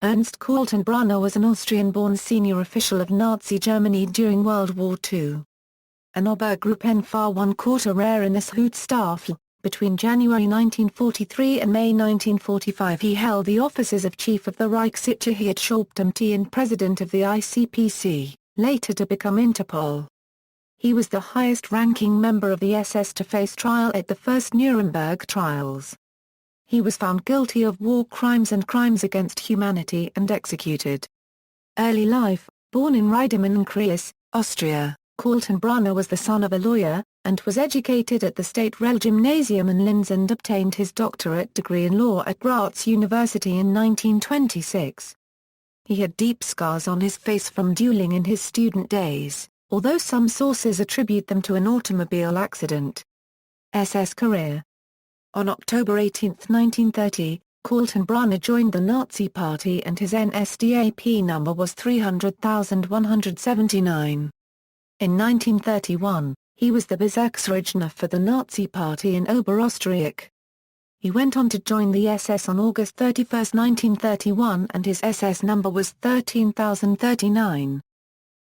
Ernst Kaltenbrunner was an Austrian-born senior official of Nazi Germany during World War II. An Obergruppenführer 1/4 in the Schutzstaffel. Between January 1943 and May 1945 he held the offices of Chief of the Reichssicherheitshauptamt and President of the ICPC, later to become Interpol. He was the highest-ranking member of the SS to face trial at the first Nuremberg Trials. He was found guilty of war crimes and crimes against humanity and executed. Early life: born in Reichssicherheitshauptamt Trials, Austria, Kaltenbrunner was the son of a lawyer, and was educated at the State Gymnasium in Linz and obtained his doctorate degree in law at Graz University in 1926. He had deep scars on his face from dueling in his student days, although some sources attribute them to an automobile accident. SS career. On October 18, 1930, Kaltenbrunner joined the Nazi Party and his NSDAP number was 300,179. In 1931, he was the Bezirksvorsitzender for the Nazi Party in Oberösterreich. He went on to join the SS on August 31, 1931 and his SS number was 13,039.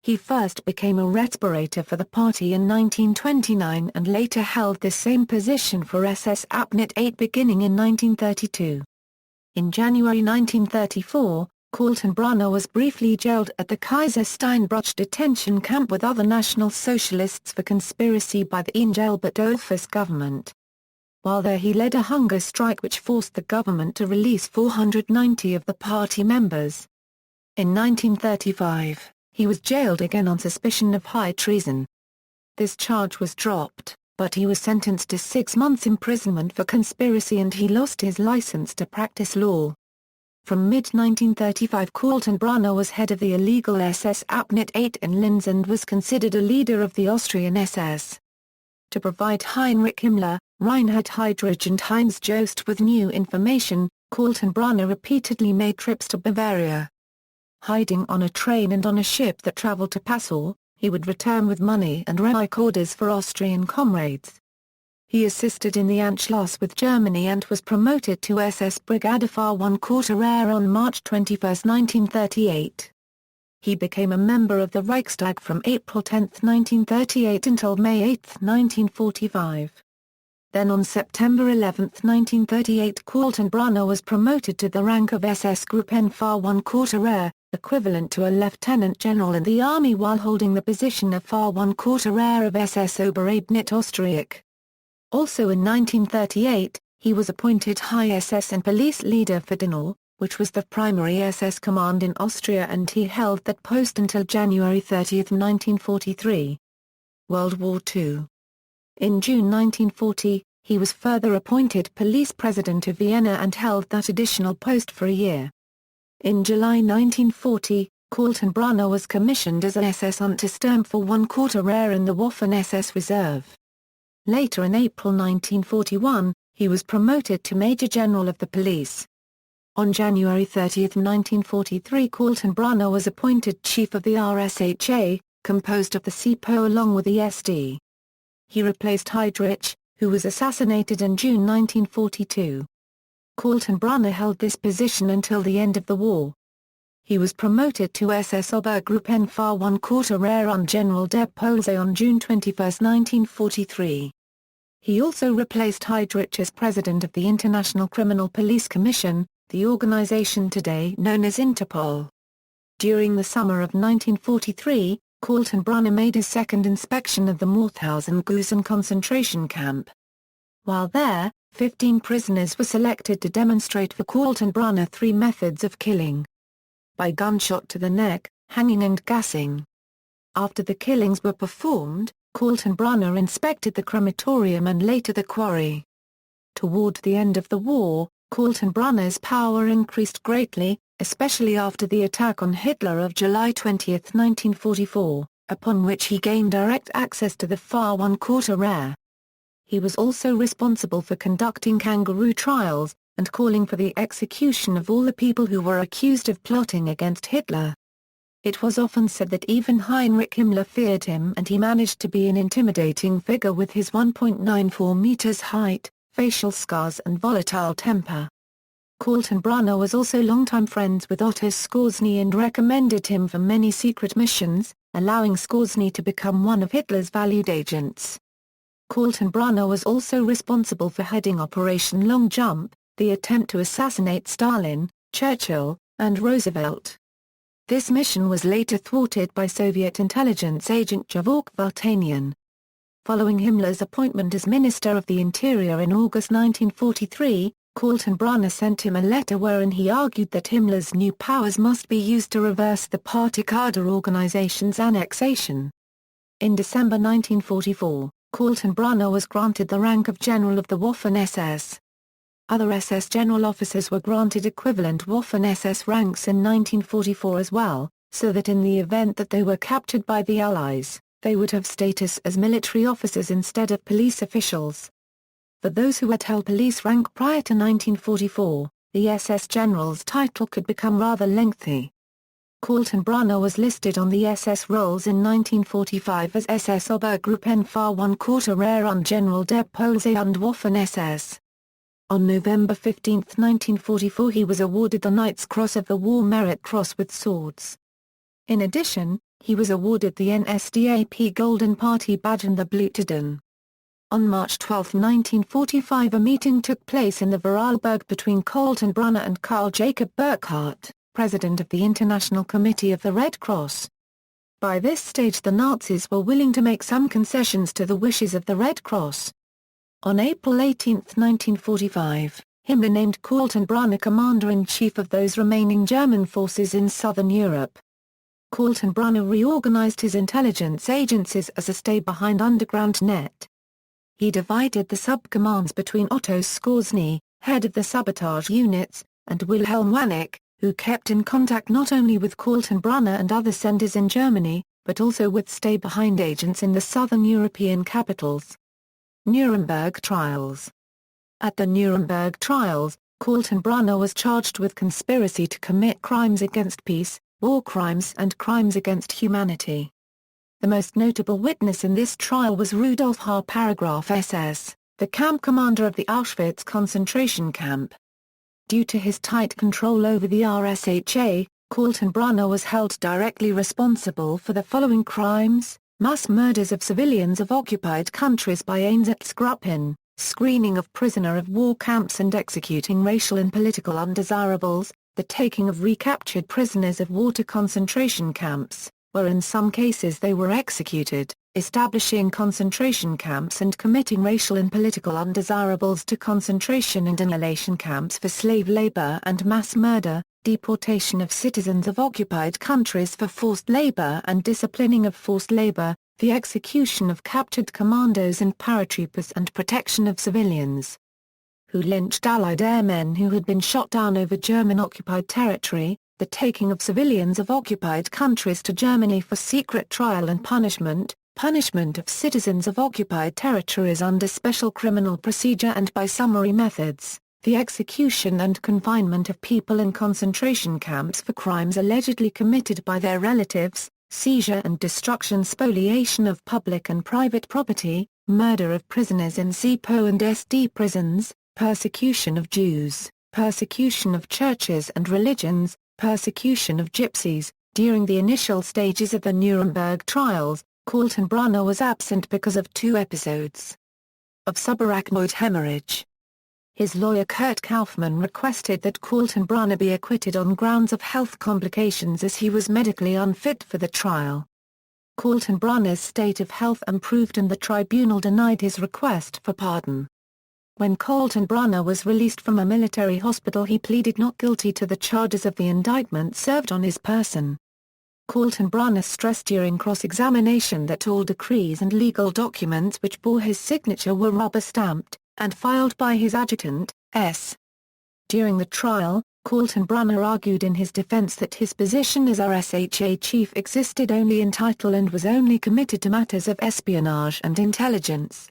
He first became a respirator for the party in 1929 and later held this same position for SS Abschnitt 8 beginning in 1932. In January 1934, Kaltenbrunner was briefly jailed at the Kaiser Steinbruch detention camp with other National Socialists for conspiracy by the Engelbert government. While there he led a hunger strike which forced the government to release 490 of the party members. In 1935, he was jailed again on suspicion of high treason. This charge was dropped, but he was sentenced to 6 months imprisonment for conspiracy and he lost his license to practice law. From mid-1935 Kaltenbrunner was head of the illegal SS Abschnitt 8 in Linz and was considered a leader of the Austrian SS. To provide Heinrich Himmler, Reinhard Heydrich and Heinz Jost with new information, Kaltenbrunner repeatedly made trips to Bavaria. Hiding on a train and on a ship that traveled to Passau, he would return with money and Reich orders for Austrian comrades. He assisted in the Anschluss with Germany and was promoted to SS Brigadeführer 1/4 on March 21, 1938. He became a member of the Reichstag from April 10, 1938 until May 8, 1945. Then on September 11, 1938 Kaltenbrunner was promoted to the rank of SS Gruppenführer 1/4, equivalent to a lieutenant general in the army while holding the position of Führer 1/4 of SS Oberabschnitt Österreich. Also in 1938, he was appointed High SS and Police Leader for Dinal, which was the primary SS command in Austria and he held that post until January 30, 1943. World War II. In June 1940, he was further appointed Police President of Vienna and held that additional post for a year. In July 1940, Kaltenbrunner was commissioned as an SS Untersturmführer 1/4 in the Waffen-SS Reserve. Later in April 1941, he was promoted to Major General of the Police. On January 30, 1943 Kaltenbrunner was appointed Chief of the RSHA, composed of the SIPO along with the SD. He replaced Heydrich, who was assassinated in June 1942. Kaltenbrunner held this position until the end of the war. He was promoted to SS Obergruppenführer 1/4 on General der Polizei on June 21, 1943. He also replaced Heydrich as president of the International Criminal Police Commission, the organization today known as Interpol. During the summer of 1943, Kaltenbrunner made his second inspection of the Mauthausen-Gusen concentration camp. While there, 15 prisoners were selected to demonstrate for Kaltenbrunner 3 methods of killing: by gunshot to the neck, hanging and gassing. After the killings were performed, Kaltenbrunner inspected the crematorium and later the quarry. Toward the end of the war, Kaltenbrunner's power increased greatly, especially after the attack on Hitler of July 20, 1944, upon which he gained direct access to the Führer 1/4. He was also responsible for conducting kangaroo trials, and calling for the execution of all the people who were accused of plotting against Hitler. It was often said that even Heinrich Himmler feared him and he managed to be an intimidating figure with his 1.94 meters height, facial scars and volatile temper. Kaltenbrunner was also longtime friends with Otto Skorzeny and recommended him for many secret missions, allowing Skorzeny to become one of Hitler's valued agents. Kaltenbrunner was also responsible for heading Operation Long Jump, the attempt to assassinate Stalin, Churchill, and Roosevelt. This mission was later thwarted by Soviet intelligence agent Gevorg Vartanian. Following Himmler's appointment as Minister of the Interior in August 1943, Kaltenbrunner sent him a letter wherein he argued that Himmler's new powers must be used to reverse the party Kader organization's annexation. In December 1944, Kaltenbrunner was granted the rank of General of the Waffen-SS. Other SS general officers were granted equivalent Waffen-SS ranks in 1944 as well, so that in the event that they were captured by the Allies, they would have status as military officers instead of police officials. For those who had held police rank prior to 1944, the SS general's title could become rather lengthy. Kaltenbrunner was listed on the SS rolls in 1945 as SS Obergruppenführer 1 Quartier und General der Polizei und Waffen-SS. On November 15, 1944 he was awarded the Knight's Cross of the War Merit Cross with swords. In addition, he was awarded the NSDAP Golden Party Badge and the Blutorden. On March 12, 1945 a meeting took place in the Vorarlberg between Kaltenbrunner and Karl Jacob Burckhardt, president of the International Committee of the Red Cross. By this stage the Nazis were willing to make some concessions to the wishes of the Red Cross. On April 18, 1945, Himmler named Kaltenbrunner commander-in-chief of those remaining German forces in southern Europe. Kaltenbrunner reorganized his intelligence agencies as a stay-behind underground net. He divided the sub-commands between Otto Skorzeny, head of the sabotage units, and Wilhelm Wanek, who kept in contact not only with Kaltenbrunner and other centers in Germany, but also with stay-behind agents in the southern European capitals. Nuremberg Trials. At the Nuremberg Trials, Kaltenbrunner was charged with conspiracy to commit crimes against peace, war crimes and crimes against humanity. The most notable witness in this trial was Rudolf H. Paragraph SS, the camp commander of the Auschwitz concentration camp. Due to his tight control over the RSHA, Kaltenbrunner was held directly responsible for the following crimes: mass murders of civilians of occupied countries by Einsatzgruppen, screening of prisoner of war camps and executing racial and political undesirables, the taking of recaptured prisoners of war to concentration camps, where in some cases they were executed, establishing concentration camps and committing racial and political undesirables to concentration and annihilation camps for slave labor and mass murder, deportation of citizens of occupied countries for forced labor and disciplining of forced labor, the execution of captured commandos and paratroopers and protection of civilians. Who lynched Allied airmen who had been shot down over German-occupied territory, the taking of civilians of occupied countries to Germany for secret trial and punishment, punishment of citizens of occupied territories under special criminal procedure and by summary methods, the execution and confinement of people in concentration camps for crimes allegedly committed by their relatives, seizure and destruction, spoliation of public and private property, murder of prisoners in ZPO and SD prisons, persecution of Jews, persecution of churches and religions, persecution of gypsies. During the initial stages of the Nuremberg trials, Kaltenbrunner was absent because of 2 episodes of subarachnoid hemorrhage. His lawyer Kurt Kaufmann requested that Kaltenbrunner be acquitted on grounds of health complications as he was medically unfit for the trial. Kaltenbrunner's state of health improved and the tribunal denied his request for pardon. When Kaltenbrunner was released from a military hospital he pleaded not guilty to the charges of the indictment served on his person. Kaltenbrunner stressed during cross-examination that all decrees and legal documents which bore his signature were rubber-stamped, and filed by his adjutant, S. During the trial, Kaltenbrunner argued in his defense that his position as RSHA chief existed only in title and was only committed to matters of espionage and intelligence.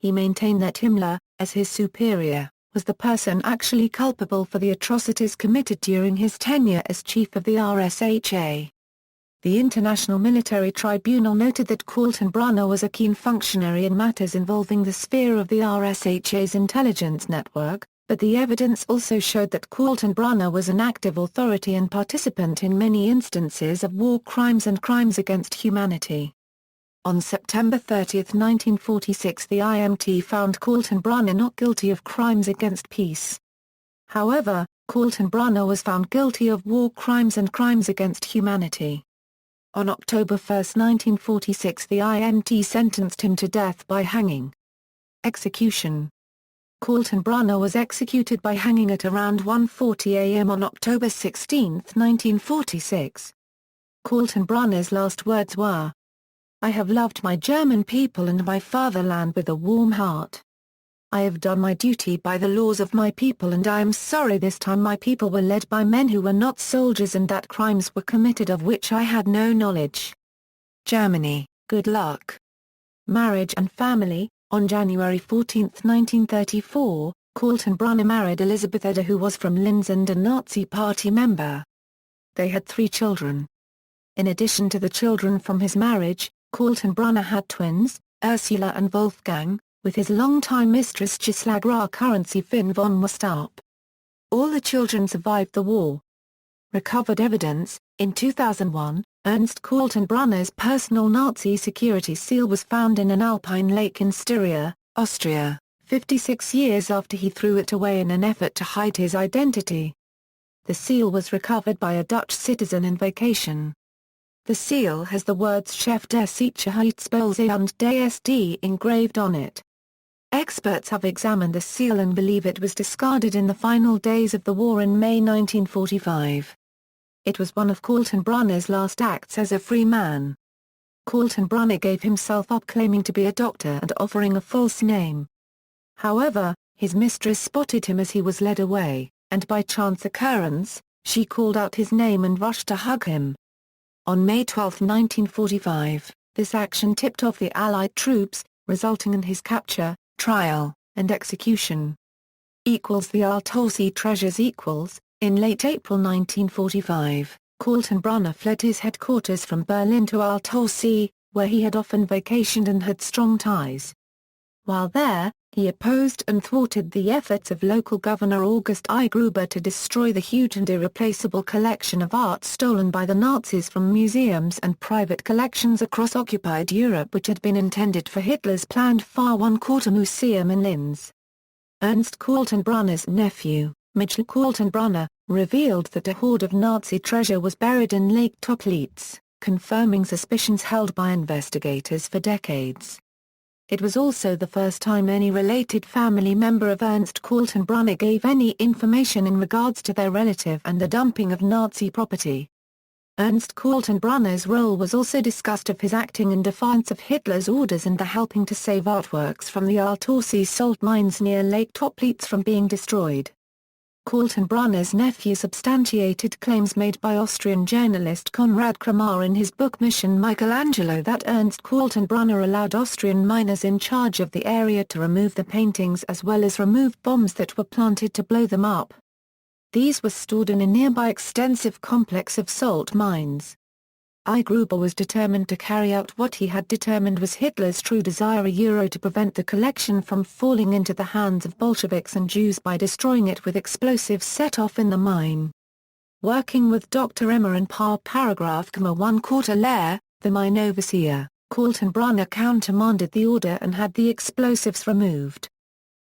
He maintained that Himmler, as his superior, was the person actually culpable for the atrocities committed during his tenure as chief of the RSHA. The International Military Tribunal noted that Kaltenbrunner was a keen functionary in matters involving the sphere of the RSHA's intelligence network, but the evidence also showed that Kaltenbrunner was an active authority and participant in many instances of war crimes and crimes against humanity. On September 30, 1946, the IMT found Kaltenbrunner not guilty of crimes against peace. However, Kaltenbrunner was found guilty of war crimes and crimes against humanity. On October 1, 1946, the IMT sentenced him to death by hanging. Execution. Kaltenbrunner was executed by hanging at around 1:40 a.m. on October 16, 1946. Kaltenbrunner's last words were, "I have loved my German people and my fatherland with a warm heart. I have done my duty by the laws of my people, and I am sorry this time my people were led by men who were not soldiers and that crimes were committed of which I had no knowledge." Germany, good luck. Marriage and family. On January 14, 1934, Kaltenbrunner married Elisabeth Eder, who was from Linz and a Nazi Party member. They had 3 children. In addition to the children from his marriage, Kaltenbrunner had twins, Ursula and Wolfgang, with his longtime mistress Gislagra Currency Finn von Mostarp. All the children survived the war. Recovered evidence. In 2001, Ernst Kaltenbrunner's personal Nazi security seal was found in an alpine lake in Styria, Austria, 56 years after he threw it away in an effort to hide his identity. The seal was recovered by a Dutch citizen in vacation. The seal has the words Chef der Sicherheitspolizei DSD engraved on it. Experts have examined the seal and believe it was discarded in the final days of the war in May 1945. It was one of Kaltenbrunner's last acts as a free man. Kaltenbrunner gave himself up claiming to be a doctor and offering a false name. However, his mistress spotted him as he was led away, and by chance occurrence, she called out his name and rushed to hug him. On May 12, 1945, this action tipped off the Allied troops, resulting in his capture, trial, and execution. The Altaussee treasures. In late April 1945, Kaltenbrunner fled his headquarters from Berlin to Altaussee, where he had often vacationed and had strong ties. While there, he opposed and thwarted the efforts of local Governor August I. Gruber to destroy the huge and irreplaceable collection of art stolen by the Nazis from museums and private collections across occupied Europe, which had been intended for Hitler's planned Fahr-1-Quarter Museum in Linz. Ernst Kaltenbrunner's nephew, Michael Kaltenbrunner, revealed that a hoard of Nazi treasure was buried in Lake Toplitz, confirming suspicions held by investigators for decades. It was also the first time any related family member of Ernst Kaltenbrunner gave any information in regards to their relative and the dumping of Nazi property. Ernst Kaltenbrunner's role was also discussed of his acting in defiance of Hitler's orders and the helping to save artworks from the Altaussee salt mines near Lake Toplitz from being destroyed. Kaltenbrunner's nephew substantiated claims made by Austrian journalist Konrad Kramar in his book Mission Michelangelo that Ernst Kaltenbrunner allowed Austrian miners in charge of the area to remove the paintings as well as remove bombs that were planted to blow them up. These were stored in a nearby extensive complex of salt mines. I. Gruber was determined to carry out what he had determined was Hitler's true desire to prevent the collection from falling into the hands of Bolsheviks and Jews by destroying it with explosives set off in the mine. Working with Dr. Emmer and Paragraph 1/4 Lair, the mine overseer, Kaltenbrunner countermanded the order and had the explosives removed.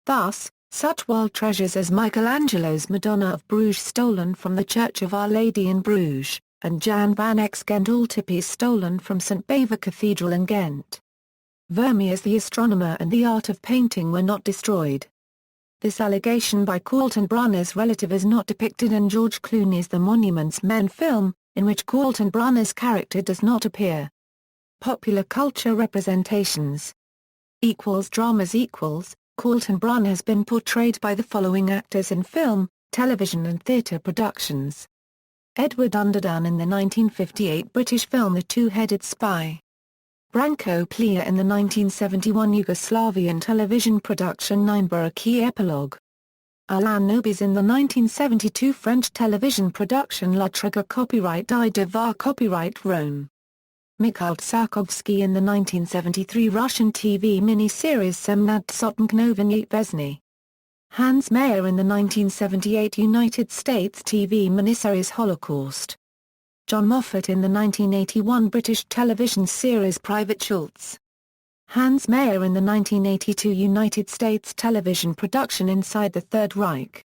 Thus, such wild treasures as Michelangelo's Madonna of Bruges stolen from the Church of Our Lady in Bruges, and Jan van Eyck's Gendaltipi stolen from St. Bava Cathedral in Ghent. Vermeer's The Astronomer and the Art of Painting were not destroyed. This allegation by Kaltenbrunner's relative is not depicted in George Clooney's The Monuments Men film, in which Kaltenbrunner's character does not appear. Popular culture representations. Dramas. Kaltenbrunner has been portrayed by the following actors in film, television and theatre productions. Edward Underdown in the 1958 British film The Two-Headed Spy. Branko Plea in the 1971 Yugoslavian television production Key Epilogue. Alain Nobis in the 1972 French television production La Trigue copyright I Devoir copyright Rome. Mikhail Tsarkovsky in the 1973 Russian TV miniseries Semnad Sotnknoviny Vesny. Hans Mayer in the 1978 United States TV miniseries Holocaust. John Moffat in the 1981 British television series Private Schultz. Hans Mayer in the 1982 United States television production Inside the Third Reich.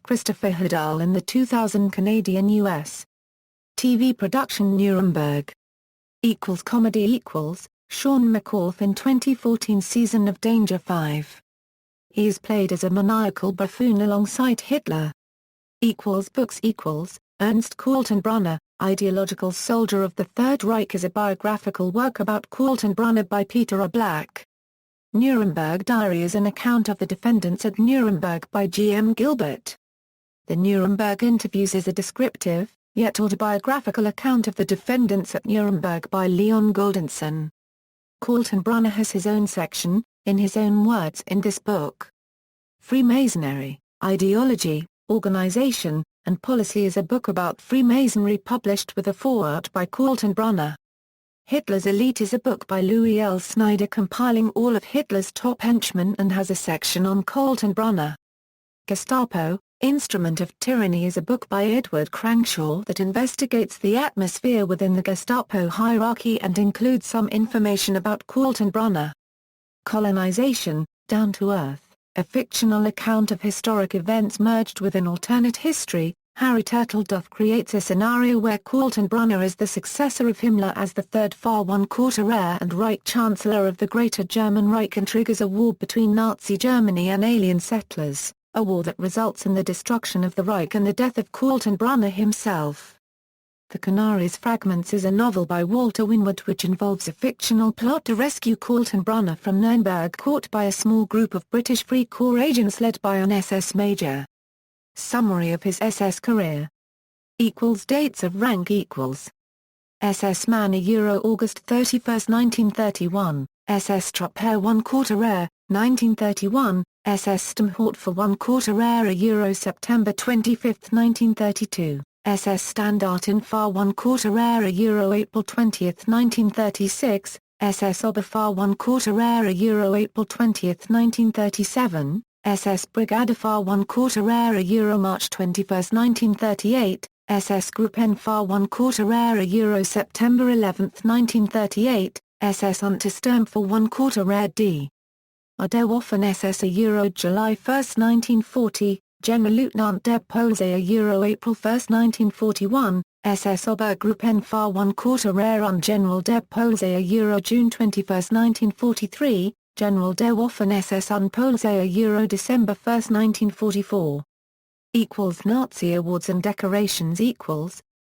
Christopher Hudal in the 2000 Canadian U.S. TV production Nuremberg. Comedy Sean McAuliffe in 2014 season of Danger 5. He is played as a maniacal buffoon alongside Hitler. Books Ernst Kaltenbrunner, Ideological Soldier of the Third Reich is a biographical work about Kaltenbrunner by Peter A. Black. Nuremberg Diary is an account of the defendants at Nuremberg by G. M. Gilbert. The Nuremberg Interviews is a descriptive, yet autobiographical account of the defendants at Nuremberg by Leon Goldenson. Kaltenbrunner has his own section, in his own words in this book. Freemasonry, Ideology, Organization, and Policy is a book about Freemasonry published with a foreword by Kaltenbrunner. Hitler's Elite is a book by Louis L. Snyder compiling all of Hitler's top henchmen and has a section on Kaltenbrunner. Gestapo, Instrument of Tyranny is a book by Edward Crankshaw that investigates the atmosphere within the Gestapo hierarchy and includes some information about Kaltenbrunner. Colonization, Down to Earth, a fictional account of historic events merged with an alternate history. Harry Turtledove creates a scenario where Kaltenbrunner is the successor of Himmler as the third Führer heir and Reich Chancellor of the Greater German Reich and triggers a war between Nazi Germany and alien settlers, a war that results in the destruction of the Reich and the death of Kaltenbrunner himself. The Canaries Fragments is a novel by Walter Winwood which involves a fictional plot to rescue Kaltenbrunner from Nuremberg caught by a small group of British Free Corps agents led by an SS major. Summary of his SS career. Dates of rank SS Man August 31, 1931, SS Truppe 1 Quarter Air, 1931, SS Sturmhort for 1 Quarter Air September 25, 1932, SS Standarten Fahr 1 Quarter Air April 20, 1936, SS Oberfahr 1 Quarter Air April 20, 1937, SS Brigade Fahr 1 Quarter Air March 21, 1938, SS Gruppen Fahr 1 Quarter Air September 11, 1938, SS Untersturm for 1 Quarter Air D. Der Waffen SS July 1, 1940, Generalleutnant der Polizei April 1, 1941, SS Obergruppenführer 1 Quarter Air und General der Polizei June 21, 1943, General der Waffen SS und Polizei December 1, 1944. Nazi awards and decorations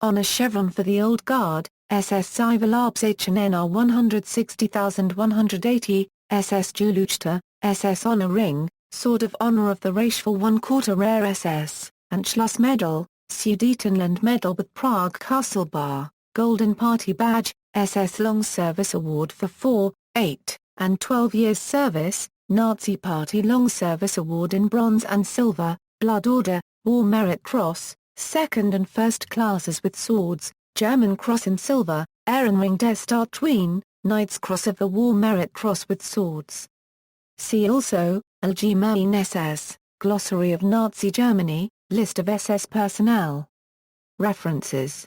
Honor Chevron for the Old Guard, SS Zivilabzeichen NR 160,180, SS Julichta, SS Honor Ring, Sword of Honor of the Reich for 1 Quarter Air SS, and Schloss Medal, Sudetenland Medal with Prague Castle Bar, Golden Party Badge, SS Long Service Award for 4, 8, and 12 years service, Nazi Party Long Service Award in bronze and silver, Blood Order, War Merit Cross, second and first classes with swords, German Cross in silver, Ehrenring der Stadt Wien, Knight's Cross of the War Merit Cross with swords. See also, Allgemeine SS, Glossary of Nazi Germany, List of SS personnel. References.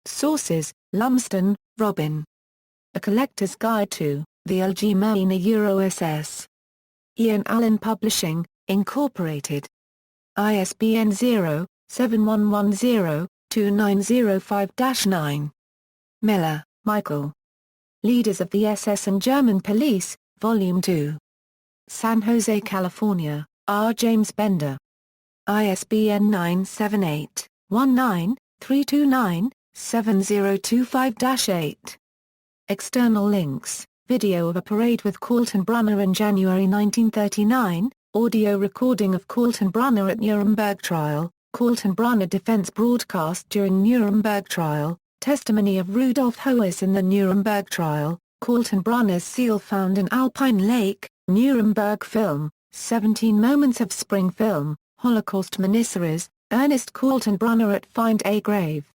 Sources, Lumsden, Robin. A Collector's Guide to the Allgemeine SS. Ian Allen Publishing, Incorporated. ISBN 0-7110-2905-9. Miller, Michael. Leaders of the SS and German Police, Volume 2. San Jose, California, R. James Bender. ISBN 978-19-329-7025-8. External links, video of a parade with Kaltenbrunner in January 1939, audio recording of Kaltenbrunner at Nuremberg trial, Kaltenbrunner defense broadcast during Nuremberg trial, testimony of Rudolf Hoes in the Nuremberg trial, Kaltenbrunner's seal found in Alpine Lake, Nuremberg film, 17 Moments of Spring film, Holocaust miniseries, Ernest Kaltenbrunner at Find a Grave.